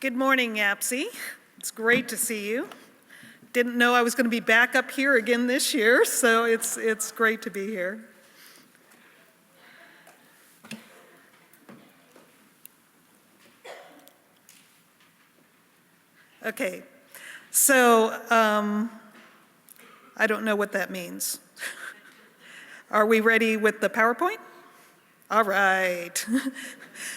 Good morning, YAPC. It's great to see you. Didn't know I was going to be back up here again this year, so it's great to be here. Okay, so I don't know what that means. Are we ready with the PowerPoint? All right.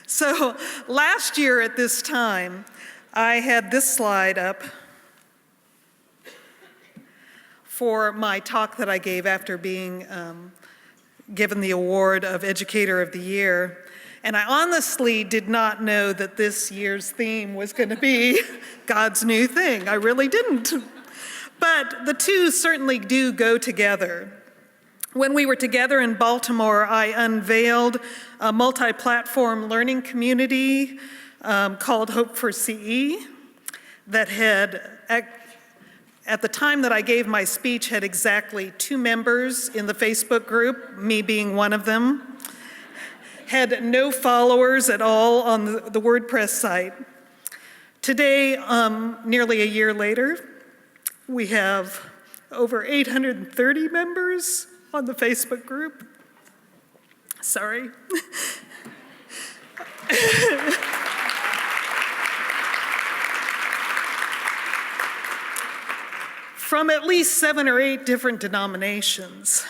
So last year at this time, I had this slide up for my talk that I gave after being given the award of Educator of the Year. And I honestly did not know that this year's theme was going to be God's new thing. I really didn't. But the two certainly do go together. When we were together in Baltimore, I unveiled a multi-platform learning community called Hope for CE that had, at the time that I gave my speech, had exactly 2 members in the Facebook group, me being one of them, had no followers at all on the WordPress site. Today, nearly a year later, we have over 830 members on the Facebook group. Sorry. From at least 7 or 8 different denominations.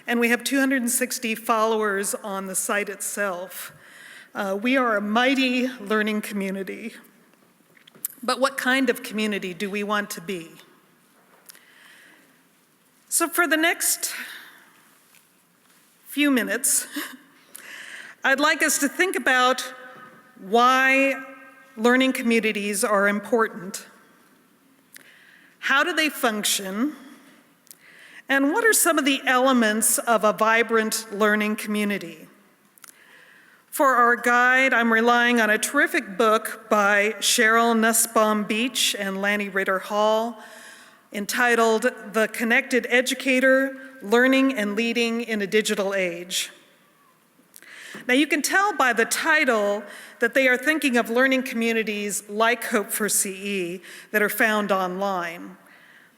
And we have 260 followers on the site itself. We are a mighty learning community. But what kind of community do we want to be? So for the next few minutes, I'd like us to think about why learning communities are important. How do they function? And what are some of the elements of a vibrant learning community? For our guide, I'm relying on a terrific book by Cheryl Nussbaum Beach and Lanny Ritter Hall, entitled The Connected Educator, Learning and Leading in a Digital Age. Now you can tell by the title that they are thinking of learning communities like Hope for CE that are found online.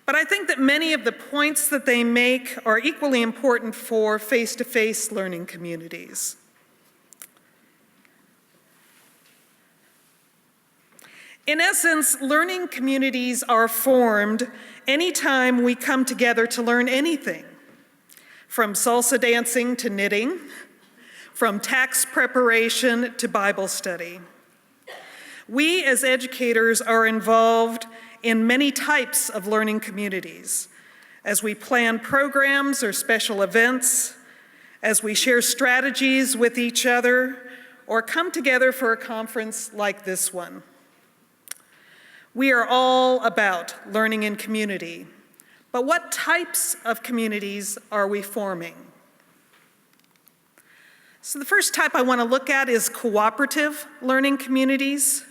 But I think that many of the points that they make are equally important for face-to-face learning communities. In essence, learning communities are formed anytime we come together to learn anything, from salsa dancing to knitting, from tax preparation to Bible study. We as educators are involved in many types of learning communities, as we plan programs or special events, as we share strategies with each other, or come together for a conference like this one. We are all about learning in community, but what types of communities are we forming? So the first type I want to look at is cooperative learning communities.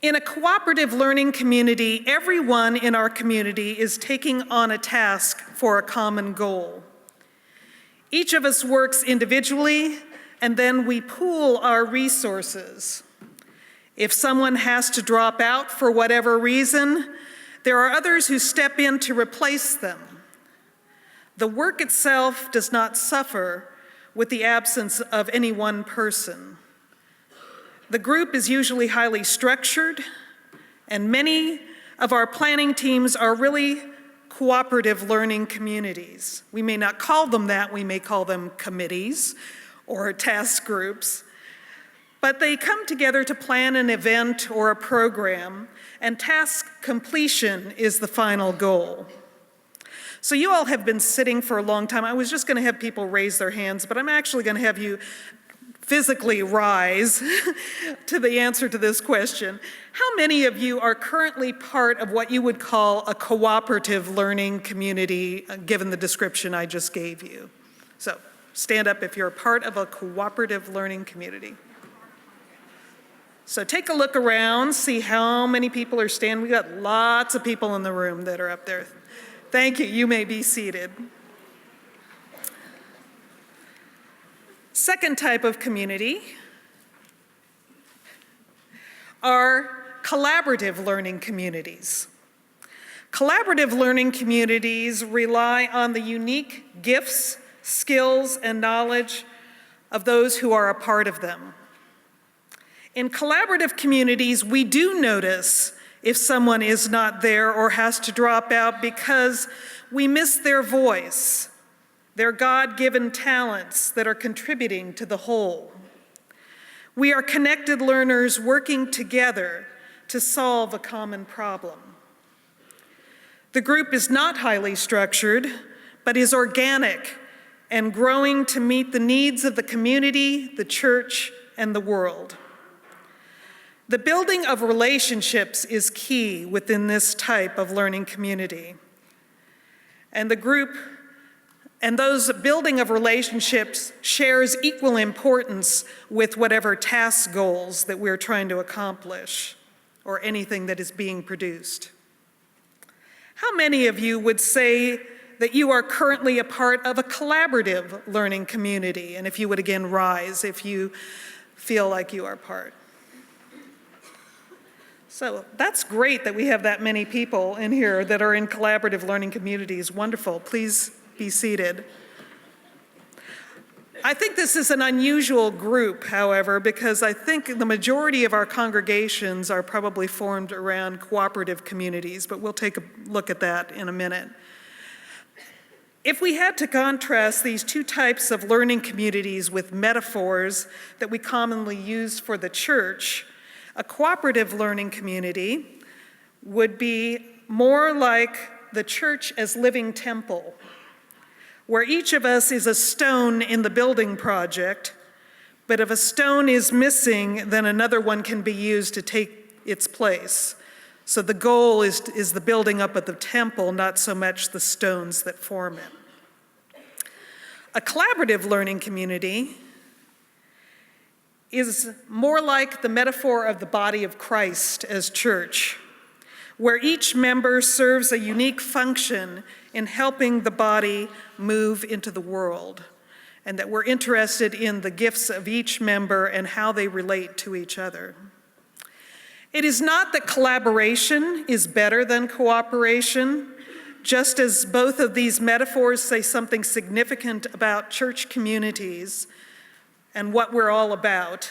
In a cooperative learning community, everyone in our community is taking on a task for a common goal. Each of us works individually, and then we pool our resources. If someone has to drop out for whatever reason, there are others who step in to replace them. The work itself does not suffer with the absence of any one person. The group is usually highly structured, and many of our planning teams are really cooperative learning communities. We may not call them that, we may call them committees or task groups, but they come together to plan an event or a program, and task completion is the final goal. So you all have been sitting for a long time. I was just going to have people raise their hands, but I'm actually going to have you physically rise to the answer to this question. How many of you are currently part of what you would call a cooperative learning community, given the description I just gave you? So stand up if you're a part of a cooperative learning community. So take a look around, see how many people are standing. We've got lots of people in the room that are up there. Thank you. You may be seated. Second type of community are collaborative learning communities. Collaborative learning communities rely on the unique gifts, skills, and knowledge of those who are a part of them. In collaborative communities, we do notice if someone is not there or has to drop out because we miss their voice, their God-given talents that are contributing to the whole. We are connected learners working together to solve a common problem. The group is not highly structured, but is organic and growing to meet the needs of the community, the church, and the world. The building of relationships is key within this type of learning community. And the group and those building of relationships shares equal importance with whatever task goals that we're trying to accomplish or anything that is being produced. How many of you would say that you are currently a part of a collaborative learning community? And if you would again rise if you feel like you are part. So that's great that we have that many people in here that are in collaborative learning communities. Wonderful. Please be seated. I think this is an unusual group, however, because I think the majority of our congregations are probably formed around cooperative communities, but we'll take a look at that in a minute. If we had to contrast these two types of learning communities with metaphors that we commonly use for the church, a cooperative learning community would be more like the church as living temple, where each of us is a stone in the building project, but if a stone is missing, then another one can be used to take its place. So the goal is the building up of the temple, not so much the stones that form it. A collaborative learning community is more like the metaphor of the body of Christ as church, where each member serves a unique function in helping the body move into the world, and that we're interested in the gifts of each member and how they relate to each other. It is not that collaboration is better than cooperation, just as both of these metaphors say something significant about church communities and what we're all about.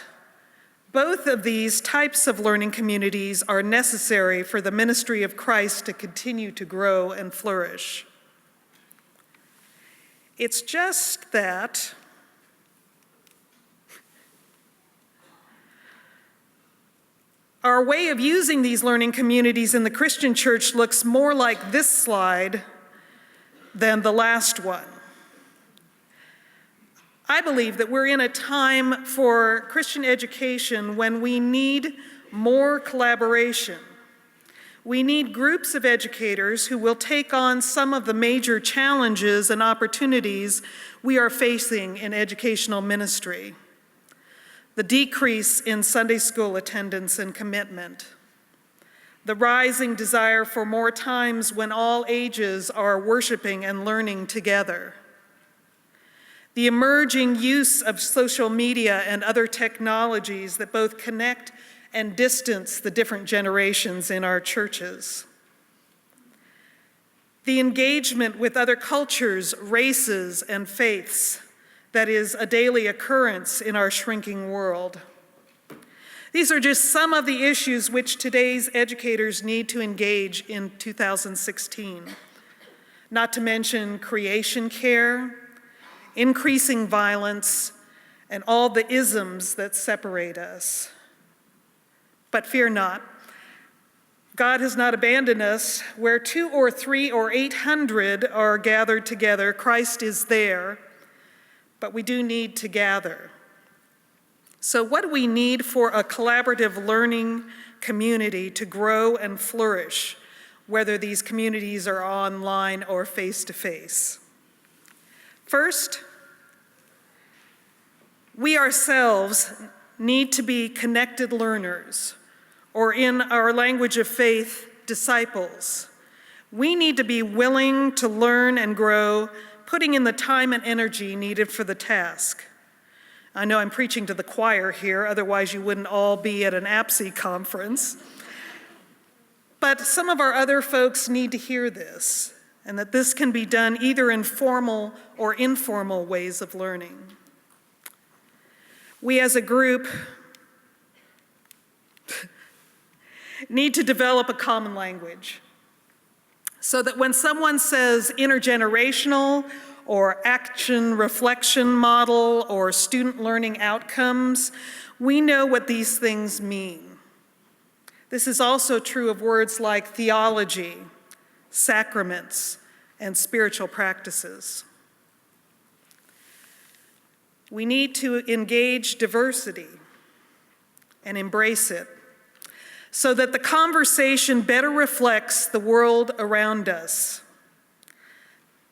Both of these types of learning communities are necessary for the ministry of Christ to continue to grow and flourish. It's just that our way of using these learning communities in the Christian church looks more like this slide than the last one. I believe that we're in a time for Christian education when we need more collaboration. We need groups of educators who will take on some of the major challenges and opportunities we are facing in educational ministry. The decrease in Sunday school attendance and commitment, the rising desire for more times when all ages are worshiping and learning together, the emerging use of social media and other technologies that both connect and distance the different generations in our churches, the engagement with other cultures, races, and faiths that is a daily occurrence in our shrinking world. These are just some of the issues which today's educators need to engage in 2016, not to mention creation care, increasing violence, and all the isms that separate us. But fear not, God has not abandoned us. Where 2 or 3 or 800 are gathered together, Christ is there, but we do need to gather. So what do we need for a collaborative learning community to grow and flourish, whether these communities are online or face-to-face? First, we ourselves need to be connected learners, or in our language of faith, disciples. We need to be willing to learn and grow, putting in the time and energy needed for the task. I know I'm preaching to the choir here, otherwise you wouldn't all be at an APSE conference. But some of our other folks need to hear this, and that this can be done either in formal or informal ways of learning. We as a group need to develop a common language so that when someone says intergenerational or action reflection model or student learning outcomes, we know what these things mean. This is also true of words like theology, sacraments, and spiritual practices. We need to engage diversity and embrace it so that the conversation better reflects the world around us.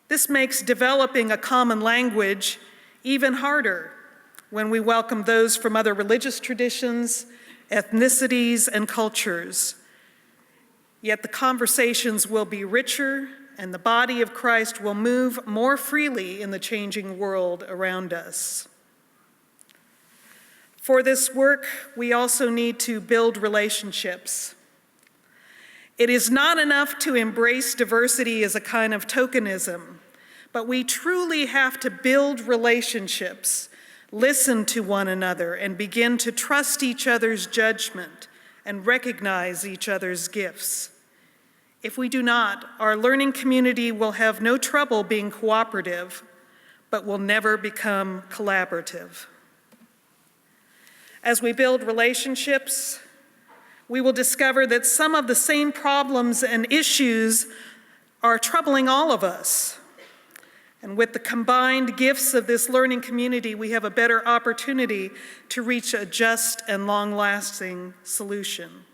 This makes developing a common language even harder when we welcome those from other religious traditions, ethnicities, and cultures. Yet the conversations will be richer, and the body of Christ will move more freely in the changing world around us. For this work, we also need to build relationships. It is not enough to embrace diversity as a kind of tokenism, but we truly have to build relationships, listen to one another, and begin to trust each other's judgment and recognize each other's gifts. If we do not, our learning community will have no trouble being cooperative, but will never become collaborative. As we build relationships, we will discover that some of the same problems and issues are troubling all of us. And with the combined gifts of this learning community, we have a better opportunity to reach a just and long-lasting solution.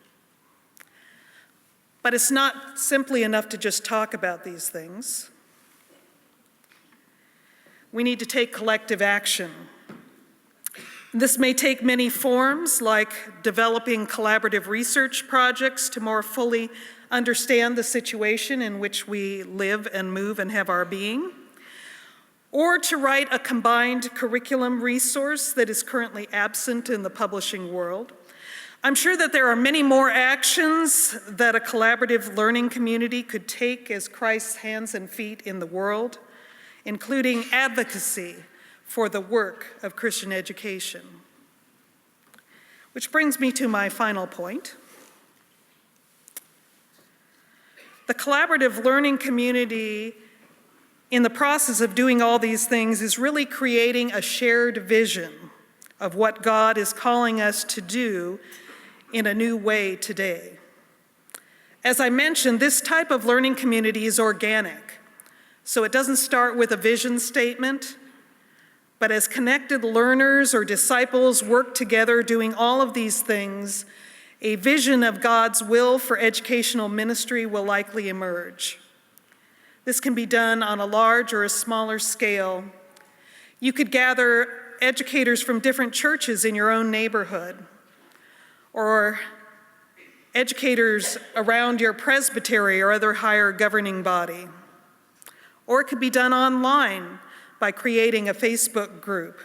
But it's not simply enough to just talk about these things. We need to take collective action. This may take many forms, like developing collaborative research projects to more fully understand the situation in which we live and move and have our being, or to write a combined curriculum resource that is currently absent in the publishing world. I'm sure that there are many more actions that a collaborative learning community could take as Christ's hands and feet in the world, including advocacy for the work of Christian education. Which brings me to my final point. The collaborative learning community, in the process of doing all these things, is really creating a shared vision of what God is calling us to do in a new way today. As I mentioned, this type of learning community is organic, so it doesn't start with a vision statement, but as connected learners or disciples work together doing all of these things, a vision of God's will for educational ministry will likely emerge. This can be done on a large or a smaller scale. You could gather educators from different churches in your own neighborhood, or educators around your presbytery or other higher governing body. Or it could be done online by creating a Facebook group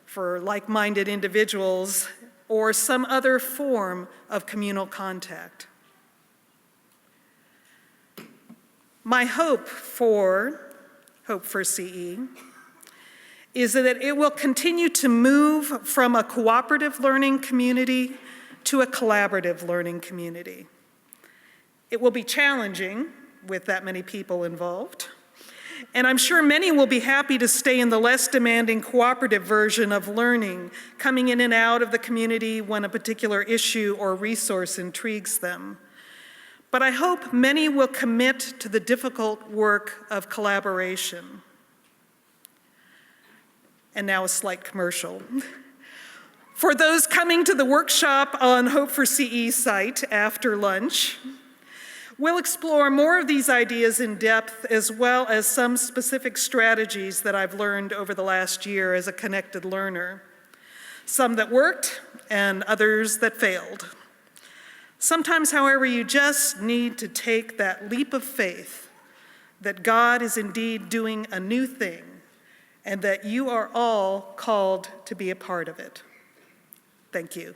for like-minded individuals or some other form of communal contact. My hope for CE is that it will continue to move from a cooperative learning community to a collaborative learning community. It will be challenging with that many people involved, and I'm sure many will be happy to stay in the less demanding cooperative version of learning, coming in and out of the community when a particular issue or resource intrigues them. But I hope many will commit to the difficult work of collaboration. And now a slight commercial. For those coming to the workshop on Hope for CE site after lunch, we'll explore more of these ideas in depth, as well as some specific strategies that I've learned over the last year as a connected learner. Some that worked and others that failed. Sometimes, however, you just need to take that leap of faith that God is indeed doing a new thing and that you are all called to be a part of it. Thank you.